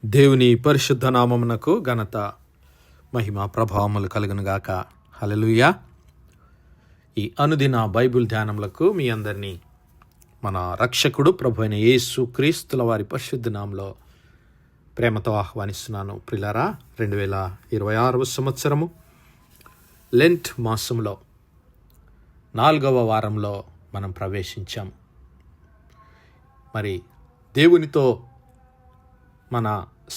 దేవుని పరిశుద్ధ నామమునకు ఘనత మహిమ ప్రభావములు కలుగునుగాక. హల్లెలూయా. ఈ అనుదిన బైబిల్ ధ్యానములకు మీ అందరినీ మన రక్షకుడు ప్రభు అయిన యేసు క్రీస్తుల వారి పరిశుద్ధ నామములో ప్రేమతో ఆహ్వానిస్తున్నాను. ప్రియులారా, 2026 సంవత్సరము లెంట్ మాసంలో 4వ వారంలో మనం ప్రవేశించాం. మరి దేవునితో మన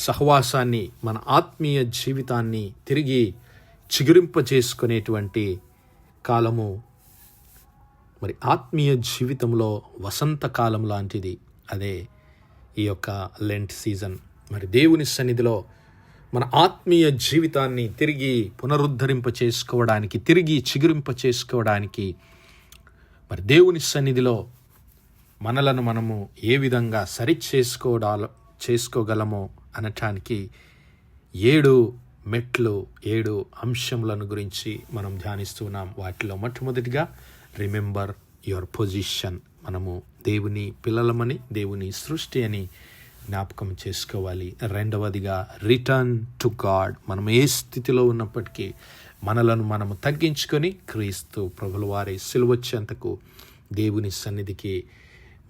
సహవాసాన్ని, మన ఆత్మీయ జీవితాన్ని తిరిగి చిగురింపజేసుకునేటువంటి కాలము. మరి ఆత్మీయ జీవితంలో వసంతకాలం లాంటిది అదే ఈ యొక్క లెంట్ సీజన్. మరి దేవుని సన్నిధిలో మన ఆత్మీయ జీవితాన్ని తిరిగి పునరుద్ధరింప చేసుకోవడానికి, తిరిగి చిగురింప చేసుకోవడానికి, మరి దేవుని సన్నిధిలో మనలను మనము ఏ విధంగా చేసుకోగలమో అనటానికి 7 మెట్లు, 7 అంశములను గురించి మనం ధ్యానిస్తున్నాం. వాటిలో మొట్టమొదటిగా రిమెంబర్ యువర్ పొజిషన్. మనము దేవుని పిల్లలమని, దేవుని సృష్టి అని జ్ఞాపకం చేసుకోవాలి. రెండవదిగా రిటర్న్ టు గాడ్. మనం ఏ స్థితిలో ఉన్నప్పటికీ మనలను మనము తగ్గించుకొని క్రీస్తు ప్రభుల వారి సిలువొచ్చేంతకు దేవుని సన్నిధికి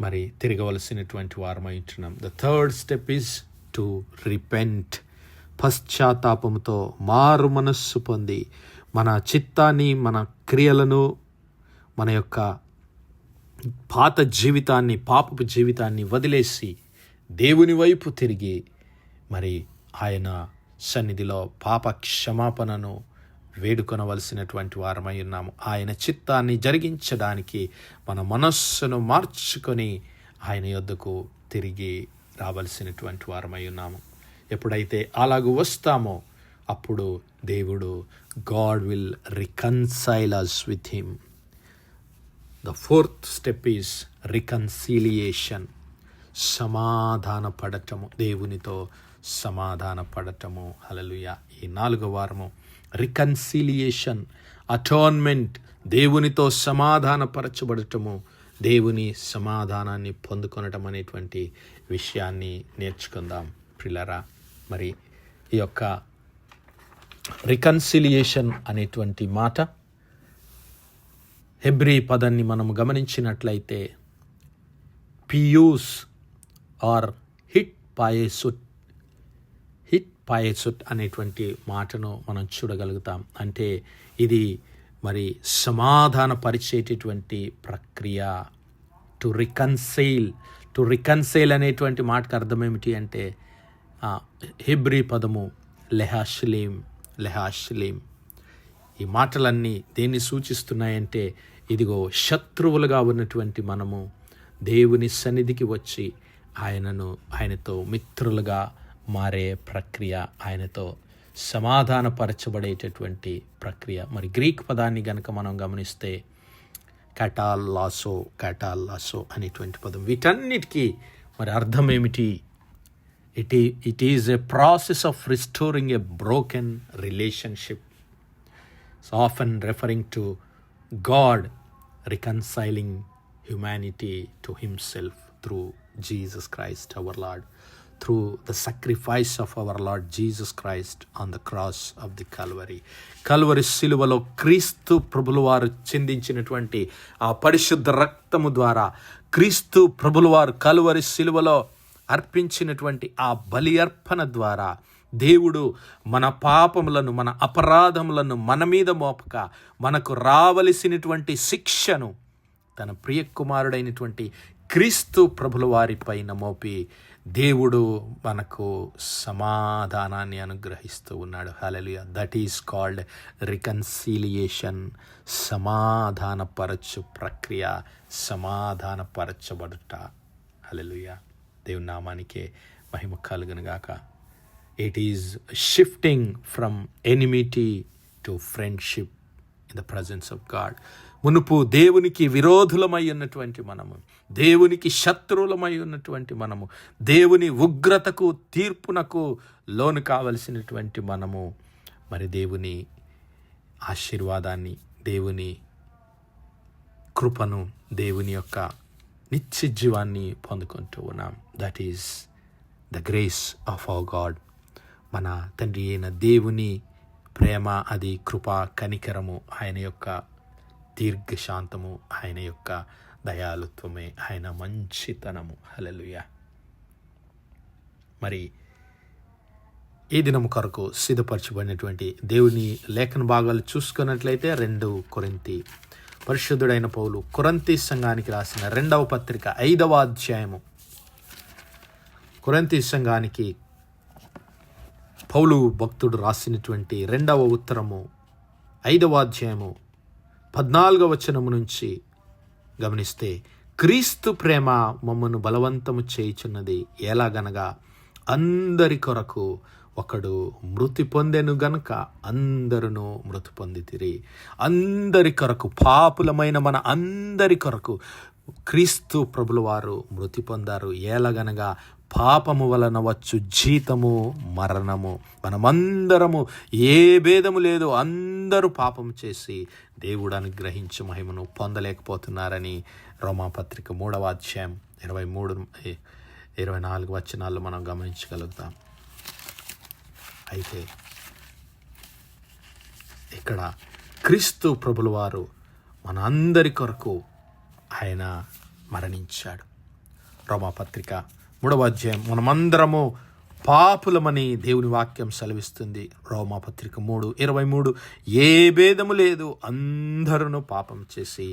మరి తిరగవలసినటువంటి వారమై ఉంటున్నాం. The third step is to repent. పశ్చాత్తాపముతో మారు మనస్సు పొంది మన చిత్తాన్ని, మన క్రియలను, మన యొక్క పాత జీవితాన్ని, పాపపు జీవితాన్ని వదిలేసి దేవుని వైపు తిరిగి మరి ఆయన సన్నిధిలో పాప క్షమాపణను వేడుకొనవలసినటువంటి వారమై ఉన్నాము. ఆయన చిత్తాన్ని జరిగించడానికి మన మనస్సును మార్చుకొని ఆయన యొద్దకు తిరిగి రావలసినటువంటి వారమై ఉన్నాము. ఎప్పుడైతే అలాగూ వస్తామో అప్పుడు దేవుడు God will reconcile us with him. The fourth step is reconciliation. సమాధాన పడటము, దేవునితో సమాధాన పడటము. హల్లెలూయా. ఈ 4వ వారము రికన్సిలియేషన్, అటోన్మెంట్, దేవునితో సమాధానపరచబడటము, దేవుని సమాధానాన్ని పొందుకొనటం అనేటువంటి విషయాన్ని నేర్చుకుందాం. ప్రియులారా, మరి ఈ యొక్క రికన్సిలియేషన్ అనేటువంటి మాట హెబ్రీ పదాన్ని మనం గమనించినట్లయితే పియూస్ ఆర్ హిట్ పాయసుట్ అనేటువంటి మాటను మనం చూడగలుగుతాం. అంటే ఇది మరి సమాధాన పరిచేటటువంటి ప్రక్రియ. టు రికన్సైల్ అనేటువంటి మాటకు అర్థం ఏమిటి అంటే హెబ్రీ పదము లెహాష్లీం. ఈ మాటలన్నీ దేన్ని సూచిస్తున్నాయంటే, ఇదిగో శత్రువులుగా ఉన్నటువంటి మనము దేవుని సన్నిధికి వచ్చి ఆయనతో మిత్రులుగా మారే ప్రక్రియ, ఆయనతో సమాధానపరచబడేటటువంటి ప్రక్రియ. మరి గ్రీక్ పదాన్ని గనక మనం గమనిస్తే కటాల్లాసో అనేటువంటి పదం. వీటన్నిటికీ మరి అర్థం ఏమిటి? It is a process of restoring a broken relationship, often referring to God reconciling humanity to himself through Jesus Christ our Lord, through the sacrifice of our Lord Jesus Christ on the cross of the Calvary సిలువలో క్రీస్తు ప్రభుల వారు చిందించినటువంటి ఆ పరిశుద్ధ రక్తము ద్వారా, క్రీస్తు ప్రభుల వారు కల్వరి సిలువలో అర్పించినటువంటి ఆ బలి అర్పణ ద్వారా దేవుడు మన పాపములను, మన అపరాధములను మన మీద మోపక మనకు రావలసినటువంటి శిక్షను తన ప్రియ కుమారుడైనటువంటి క్రీస్తు ప్రభుల వారి పైన మోపి దేవుడు మనకు సమాధానాన్ని అనుగ్రహిస్తూ ఉన్నాడు. Hallelujah. That is called reconciliation. సమాధానపరచు ప్రక్రియ, సమాధానపరచబడుట. హల్లెలూయా. దేవుని నామానికే మహిమ కలుగునుగాక. It is shifting from enmity to friendship in the presence of God. మునుపు దేవునికి విరోధులమై ఉన్నటువంటి మనము, దేవునికి శత్రువులమై ఉన్నటువంటి మనము, దేవుని ఉగ్రతకు, తీర్పునకు లోను కావలసినటువంటి మనము మరి దేవుని ఆశీర్వాదాన్ని, దేవుని కృపను, దేవుని యొక్క నిత్య జీవాన్ని పొందుకుంటూ ఉన్నాం. That is the grace of our God, మన తండ్రి అయిన దేవుని ప్రేమ, అది కృప, కనికరము, ఆయన యొక్క దీర్ఘశాంతము, ఆయన యొక్క దయాలుత్వమే, ఆయన మంచితనము. హల్లెలూయా. మరి ఈ దినం కొరకు సిద్ధపరచబడినటువంటి దేవుని లేఖన భాగాలు చూసుకున్నట్లయితే 2 కొరింథీ పరిశుద్ధుడైన పౌలు కొరింథీ సంఘానికి రాసిన 2వ పత్రిక 5వ అధ్యాయము, కొరింథీ సంఘానికి పౌలు భక్తుడు రాసినటువంటి 2వ ఉత్తరము 5వ అధ్యాయము 14వ వచనము నుంచి గమనిస్తే, క్రీస్తు ప్రేమ మమ్మను బలవంతము చేయుచున్నది, ఎలాగనగా అందరి కొరకు ఒకడు మృతి పొందెను గనుక అందరును మృతి పొందితిరి. అందరి కొరకు, పాపులమైన మన అందరి కొరకు క్రీస్తు ప్రభుల వారు మృతి పొందారు. ఎలాగనగా పాపము వలన వచ్చు జీతము మరణము. మనమందరము ఏ భేదము లేదు, అందరూ పాపం చేసి దేవుడు అనుగ్రహించు మహిమను పొందలేకపోతున్నారని రోమాపత్రిక 3వ అధ్యాయం 23-24 వచనాల్లో మనం గమనించగలుగుతాం. అయితే ఇక్కడ క్రీస్తు ప్రభుల వారు మన అందరి కొరకు ఆయన మరణించాడు. రోమాపత్రిక 3వ అధ్యాయం, మనమందరము పాపులమని దేవుని వాక్యం సెలవిస్తుంది. రోమాపత్రిక 3:23, ఏ భేదము లేదు, అందరూ పాపం చేసి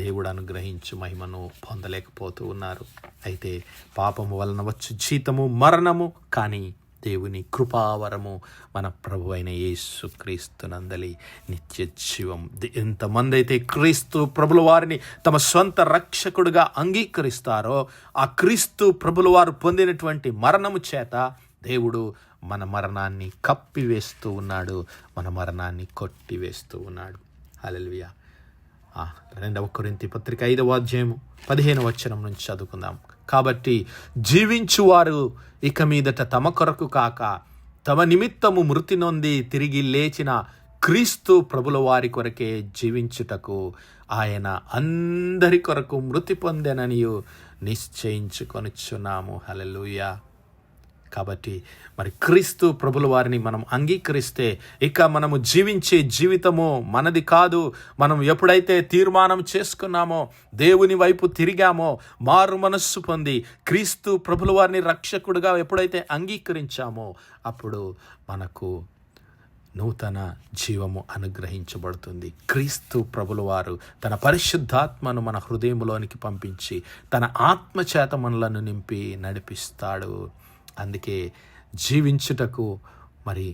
దేవుడు అనుగ్రహించు మహిమను పొందలేకపోతూ ఉన్నారు. అయితే పాపము వలన వచ్చు జీతము మరణము, కానీ దేవుని కృపావరము మన ప్రభు అయిన యేసుక్రీస్తునందలి నిత్య జీవం. ఎంతమంది అయితే క్రీస్తు ప్రభుల వారిని తమ స్వంత రక్షకుడిగా అంగీకరిస్తారో, ఆ క్రీస్తు ప్రభుల వారు పొందినటువంటి మరణము చేత దేవుడు మన మరణాన్ని కప్పివేస్తూ ఉన్నాడు, మన మరణాన్ని కొట్టివేస్తూ ఉన్నాడు. హల్లెలూయా. 2వ కొరింథీ పత్రిక 5వ అధ్యాయం 15వ వచనం నుంచి చదువుకుందాం. కాబట్టి జీవించువారు ఇక మీదట తమ కొరకు కాక తమ నిమిత్తము మృతి నొంది తిరిగి లేచిన క్రీస్తు ప్రభుల వారి కొరకే జీవించుటకు ఆయన అందరి కొరకు మృతి పొందెననియు నిశ్చయించుకొనిచున్నాము. హల్లెలూయా. కాబట్టి మరి క్రీస్తు ప్రభుల వారిని మనం అంగీకరిస్తే ఇక మనము జీవించే జీవితము మనది కాదు. మనం ఎప్పుడైతే తీర్మానం చేసుకున్నామో, దేవుని వైపు తిరిగామో, మారు మనస్సు పొంది క్రీస్తు ప్రభుల వారిని రక్షకుడిగా ఎప్పుడైతే అంగీకరించామో, అప్పుడు మనకు నూతన జీవము అనుగ్రహించబడుతుంది. క్రీస్తు ప్రభుల వారు తన పరిశుద్ధాత్మను మన హృదయంలోనికి పంపించి తన ఆత్మచేత మనలను నింపి నడిపిస్తాడు. అందుకే జీవించుటకు మరి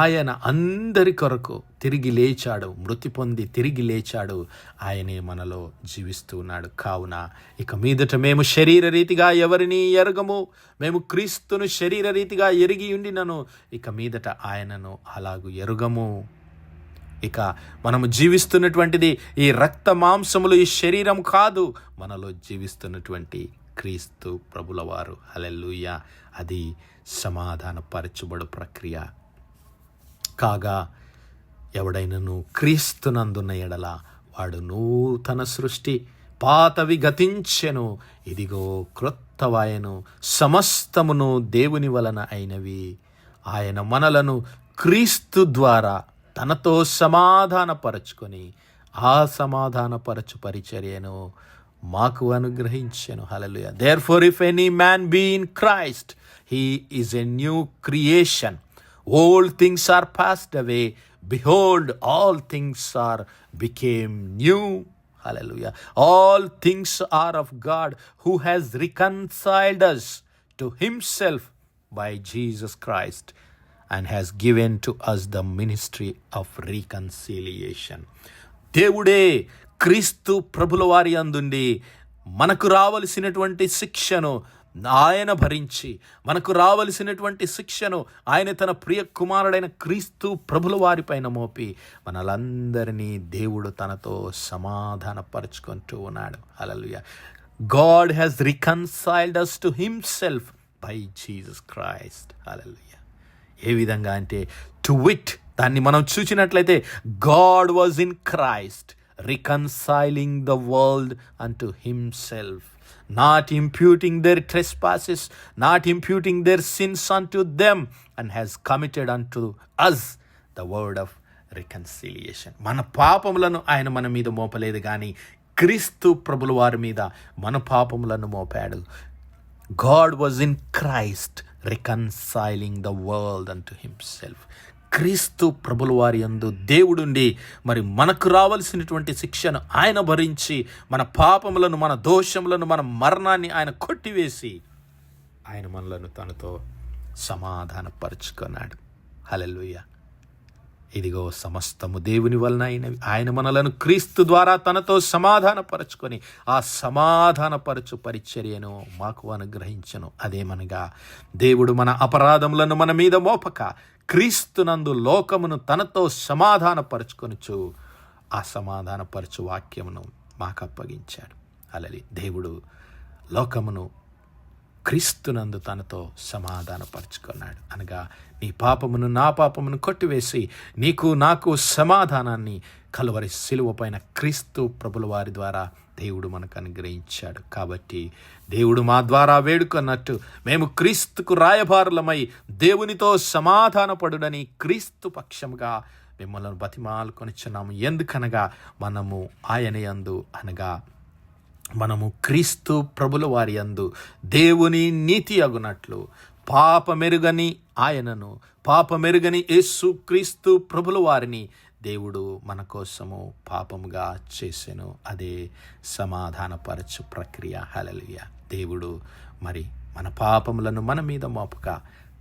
ఆయన అందరి కొరకు తిరిగి లేచాడు, మృతి పొంది తిరిగి లేచాడు. ఆయనే మనలో జీవిస్తూ ఉన్నాడు. కావున ఇక మీదట మేము శరీర రీతిగా ఎవరిని ఎరగము, మేము క్రీస్తును శరీర రీతిగా ఎరిగి ఉండినను ఇక మీదట ఆయనను అలాగూ ఎరుగము. ఇక మనము జీవిస్తున్నటువంటిది ఈ రక్త మాంసములు, ఈ శరీరం కాదు, మనలో జీవిస్తున్నటువంటి క్రీస్తు ప్రభుల వారు. హల్లెలూయా. అది సమాధానపరచబడు ప్రక్రియ కాగా, ఎవడైనను క్రీస్తునందున్న ఎడల వాడు నూతన సృష్టి, పాతవి గతించెను, ఇదిగో క్రొత్తవాయను, సమస్తమును దేవుని వలన అయినవి. ఆయన మనలను క్రీస్తు ద్వారా తనతో సమాధానపరచుకొని ఆ సమాధానపరచు పరిచర్యను మాకు అనుగ్రహించెను. హల్లెలూయా. Therefore if any man be in Christ, he is a new creation. Old things are passed away. Behold, all things are became new. Hallelujah. All things are of God, who has reconciled us to himself by Jesus Christ and has given to us the ministry of reconciliation. దేవుడే క్రీస్తు ప్రభుల వారి అందుండి మనకు రావలసినటువంటి శిక్షను ఆయన భరించి, మనకు రావలసినటువంటి శిక్షను ఆయన తన ప్రియ కుమారుడైన క్రీస్తు ప్రభుల వారి పైన మోపి మనలందరినీ దేవుడు తనతో సమాధానపరుచుకుంటూ ఉన్నాడు. హల్లెలూయా. God has reconciled us to himself by Jesus Christ. హల్లెలూయా. ఏ విధంగా అంటే, టు విట్, దాన్ని మనం చూసినట్లయితే, God was in Christ reconciling the world unto himself. not imputing their trespasses, not imputing their sins unto them, and has committed unto us the word of reconciliation. మన పాపములను ఆయన మన మీద మోపలేదు, కానీ క్రీస్తు ప్రభుల వారి మీద మన పాపములను Mopadu. God was in Christ reconciling the world unto himself. క్రీస్తు ప్రభుల వారి యందు దేవుడుండి మరి మనకు రావాల్సినటువంటి శిక్షను ఆయన భరించి, మన పాపములను, మన దోషములను, మన మరణాన్ని ఆయన కొట్టివేసి ఆయన మనలను తనతో సమాధానపరుచుకున్నాడు. హల్లెలూయా. ఇదిగో సమస్తము దేవుని వలన అయినవి. ఆయన మనలను క్రీస్తు ద్వారా తనతో సమాధానపరచుకొని ఆ సమాధానపరచు పరిచర్యను మాకు అనుగ్రహించను. అదేమనగా దేవుడు మన అపరాధములను మన మీద మోపక క్రీస్తునందు లోకమును తనతో సమాధానపరచుకొనుచు ఆ సమాధానపరచు వాక్యమును మాకు అప్పగించాడు. అలలి దేవుడు లోకమును క్రీస్తునందు తనతో సమాధానపరుచుకున్నాడు. అనగా నీ పాపమును నా పాపమును కొట్టివేసి నీకు నాకు సమాధానాన్ని కలువరి శిలువ పైన క్రీస్తు ప్రభుల వారి ద్వారా దేవుడు మనకు అనుగ్రహించాడు. కాబట్టి దేవుడు మా ద్వారా వేడుకున్నట్టు మేము క్రీస్తుకు రాయబారులమై దేవునితో సమాధానపడుడని క్రీస్తు పక్షముగా మిమ్మల్ని బతిమాలుకొనిచున్నాము. ఎందుకనగా మనము ఆయన యందు, అనగా మనము క్రీస్తు ప్రభుల వారి యందు దేవుని నీతి అగునట్లు పాపమెరుగని ఆయనను, పాపమెరుగని యేసు క్రీస్తు ప్రభుల వారిని దేవుడు మన కోసము పాపముగా చేసెను. అదే సమాధానపరచు ప్రక్రియ. హల్లెలూయా. దేవుడు మరి మన పాపములను మన మీద మోపక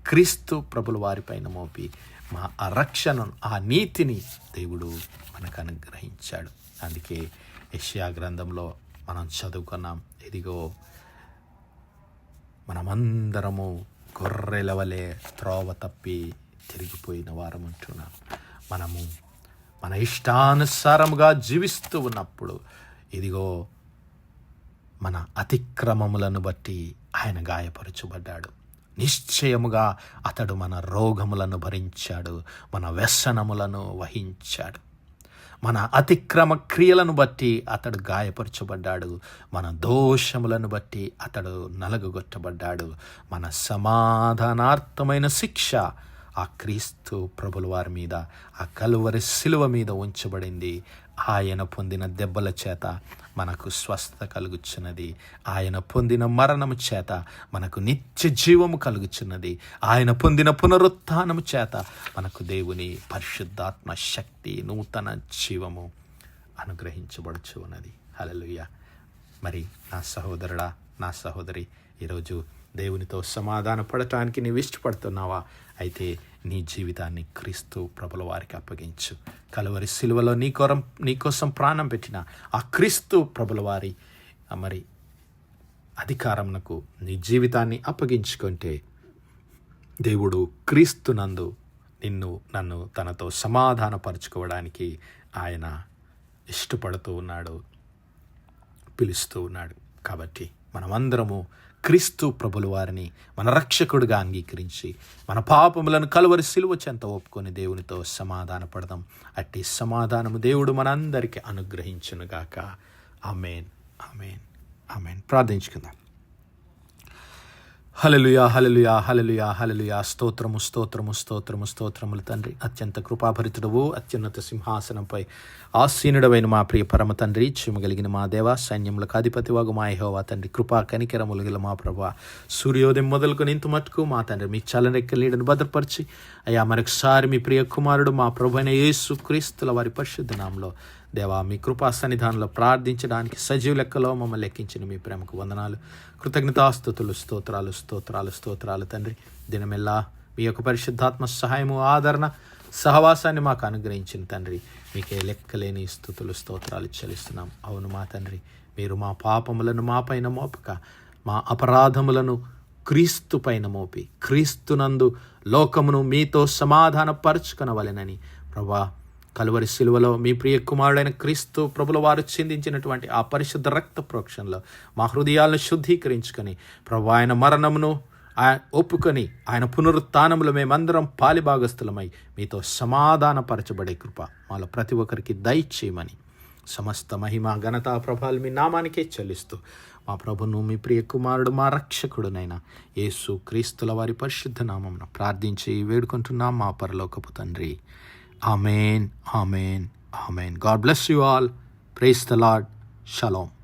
క్రీస్తు ప్రభుల వారిపైన మోపి మా ఆ రక్షణను, ఆ నీతిని దేవుడు మనకు అనుగ్రహించాడు. అందుకే యెషయా గ్రంథంలో మనం చదువుకున్నాం, ఇదిగో మనమందరము గొర్రెల వలె త్రోవ తప్పి తిరిగిపోయిన వారం అంటున్నాం. మనము మన ఇష్టానుసారముగా జీవిస్తూ ఉన్నప్పుడు ఇదిగో మన అతిక్రమములను బట్టి ఆయన గాయపరచబడ్డాడు. నిశ్చయముగా అతడు మన రోగములను భరించాడు, మన వ్యసనములను వహించాడు. మన అతిక్రమ క్రియలను బట్టి అతడు గాయపరచబడ్డాడు, మన దోషములను బట్టి అతడు నలగగొట్టబడ్డాడు. మన సమాధానార్థమైన శిక్ష ఆ క్రీస్తు ప్రభుల వారి మీద, ఆ కలువరి శిలువ మీద ఉంచబడింది. ఆయన పొందిన దెబ్బల చేత మనకు స్వస్థత కలుగుచున్నది. ఆయన పొందిన మరణము చేత మనకు నిత్య జీవము కలుగుచున్నది. ఆయన పొందిన పునరుత్థానము చేత మనకు దేవుని పరిశుద్ధాత్మ శక్తి, నూతన జీవము అనుగ్రహించబడుచు ఉన్నది. హల్లెలూయా. మరి నా సహోదరుడా, నా సహోదరి, ఈరోజు దేవునితో సమాధాన పడటానికి నీవు ఇష్టపడుతున్నావా? అయితే నీ జీవితాన్ని క్రీస్తు ప్రభుల వారికి అప్పగించు. కలువరి సిలువలో నీకోసం ప్రాణం పెట్టిన ఆ క్రీస్తు ప్రభుల వారి మరి అధికారమునకు నీ జీవితాన్ని అప్పగించుకుంటే దేవుడు క్రీస్తునందు నన్ను తనతో సమాధానపరచుకోవడానికి ఆయన ఇష్టపడుతూ ఉన్నాడు, పిలుస్తూ ఉన్నాడు. కాబట్టి మనమందరము క్రీస్తు ప్రభుల వారిని మన రక్షకుడిగా అంగీకరించి మన పాపములను కలువరి సిలువ చెంత ఒప్పుకొని దేవునితో సమాధాన పడదాం. అట్టి సమాధానము దేవుడు మనందరికీ అనుగ్రహించునుగాక. ఆమేన్, ఆమేన్, ఆమేన్. ప్రార్థించుకుందాం. హల్లెలూయా, హల్లెలూయా, హల్లెలూయా, హల్లెలూయా. స్తోత్రము, స్తోత్రము, స్తోత్రము, స్తోత్రములు తండ్రి. అత్యంత కృపాభరితుడవు, అత్యున్నత సింహాసనంపై ఆసీనుడవైన మా ప్రియ పరమ తండ్రి, చిమగలిగిన మా దేవ, సైన్యములకు అధిపతివాగు మా యెహోవా తండ్రి, కృపా కనికరములు గల మా ప్రభువా, సూర్యోదయం మొదలుకొని ఇంత మట్టుకు మా తండ్రి మీ చల్లనెక్కల నీడను భద్రపరిచి అయ్యా మరొకసారి మీ ప్రియ కుమారుడు మా ప్రభు అయిన యేసు క్రీస్తుల వారి పరిశుద్ధ నామములో దేవా మీ కృపా సన్నిధానంలో ప్రార్థించడానికి సజీవ లెక్కలో మమ్మల్ని లెక్కించిన మీ ప్రేమకు వందనాలు, కృతజ్ఞతాస్తుతులు, స్తోత్రాలు, స్తోత్రాలు, స్తోత్రాలు తండ్రి. దినమెల్లా మీ యొక్క పరిశుద్ధాత్మ సహాయము, ఆదరణ, సహవాసాన్ని మాకు అనుగ్రహించిన తండ్రి, మీకే లెక్కలేని స్తుతులు, స్తోత్రాలు చెల్లిస్తున్నాం. అవును మా తండ్రి, మీరు మా పాపములను మా పైన మోపక మా అపరాధములను క్రీస్తు పైన మోపి క్రీస్తునందు లోకమును మీతో సమాధానపరచుకొనవలెనని ప్రభా కలువరి సిలువలో మీ ప్రియ కుమారుడైన క్రీస్తు ప్రభుల వారు చిందించినటువంటి ఆ పరిశుద్ధ రక్త ప్రోక్షణలో మా హృదయాలను శుద్ధీకరించుకొని ప్రభు ఆయన మరణమును ఒప్పుకొని ఆయన పునరుత్థానములో మేమందరం పాలిభాగస్థులమై మీతో సమాధానపరచబడే కృప మాలో ప్రతి ఒక్కరికి దయచేయమని సమస్త మహిమ ఘనత ప్రభావాలు మీ నామానికే చెల్లిస్తూ మా ప్రభును, మీ ప్రియ కుమారుడు, మా రక్షకుడునైనా యేసు క్రీస్తుల వారి పరిశుద్ధ నామమున ప్రార్థించి వేడుకుంటున్నాం మా పరలోకపు తండ్రి. Amen, amen, amen. God bless you all. Praise the Lord. Shalom.